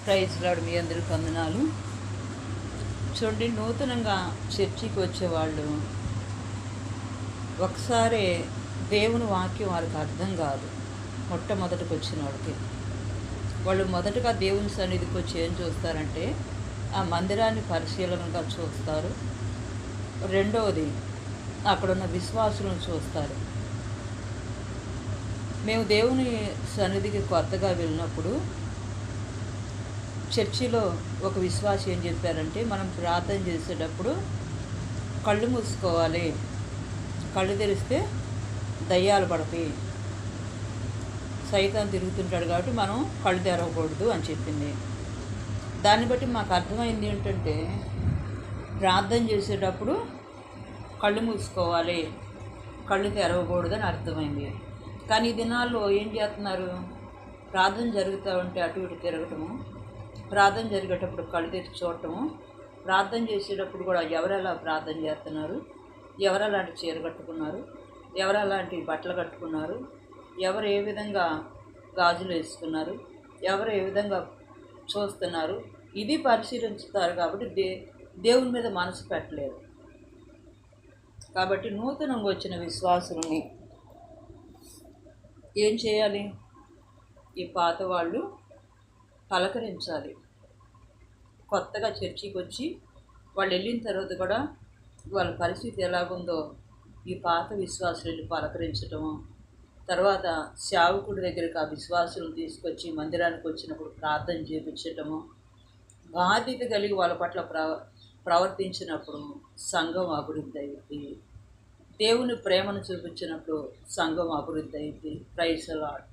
Praise lord, మీ అందరికి వందనాలు. చూడండి, నూతనంగా చర్చికి వచ్చేవాళ్ళు ఒకసారి దేవుని వాక్యం వాళ్ళకి అర్థం కాదు. మొట్టమొదటికి వచ్చిన వాళ్ళకి వాళ్ళు మొదటగా దేవుని సన్నిధికి వచ్చి ఏం చూస్తారంటే ఆ మందిరాన్ని పరిశీలనగా చూస్తారు. రెండవది అక్కడున్న విశ్వాసులను చూస్తారు. మేము దేవుని సన్నిధికి కొత్తగా వెళ్ళినప్పుడు చర్చిలో ఒక విశ్వాసి ఏం చెప్పారంటే, మనం ప్రార్థన చేసేటప్పుడు కళ్ళు మూసుకోవాలి, కళ్ళు తెరిస్తే దయ్యాలు పడతాయి, సైతం తిరుగుతుంటాడు కాబట్టి మనం కళ్ళు తెరవకూడదు అని చెప్పింది. దాన్ని బట్టి మాకు అర్థమైంది ఏంటంటే, ప్రార్థన చేసేటప్పుడు కళ్ళు మూసుకోవాలి, కళ్ళు తెరవకూడదు అని అర్థమైంది. కానీ ఈ దినాల్లో ఏం చేస్తున్నారు, ప్రార్థన జరుగుతూ ఉంటే అటు ఇటు తిరగటము, ప్రార్థన జరిగేటప్పుడు కళ్ళు తెరిచి చూడటము, ప్రార్థన చేసేటప్పుడు కూడా ఎవరెలా ప్రార్థన చేస్తున్నారు, ఎవరు అలాంటి చీర కట్టుకున్నారు, ఎవరు అలాంటి బట్టలు కట్టుకున్నారు, ఎవరు ఏ విధంగా గాజులు వేసుకున్నారు, ఎవరు ఏ విధంగా చూస్తున్నారు, ఇది పరిశీలించుతారు. కాబట్టి దేవుని మీద మనసు పెట్టలేరు. కాబట్టి నూతనంగా వచ్చిన విశ్వాసులని ఏం చేయాలి, ఈ పాత వాళ్ళు పలకరించాలి. కొత్తగా చర్చికి వచ్చి వాళ్ళు వెళ్ళిన తర్వాత కూడా వాళ్ళ పరిస్థితి ఎలాగుందో ఈ పాత విశ్వాసులు వెళ్ళి పలకరించటము, తర్వాత సేవకుడి దగ్గరికి ఆ విశ్వాసులను తీసుకొచ్చి మందిరానికి వచ్చినప్పుడు ప్రార్థన చేయించటము, బాధ్యత కలిగి వాళ్ళ పట్ల ప్రవర్తించినప్పుడు సంఘం అభివృద్ధి అయింది. దేవుని ప్రేమను చూపించినప్పుడు సంఘం అభివృద్ధి అయింది. Praise the lord.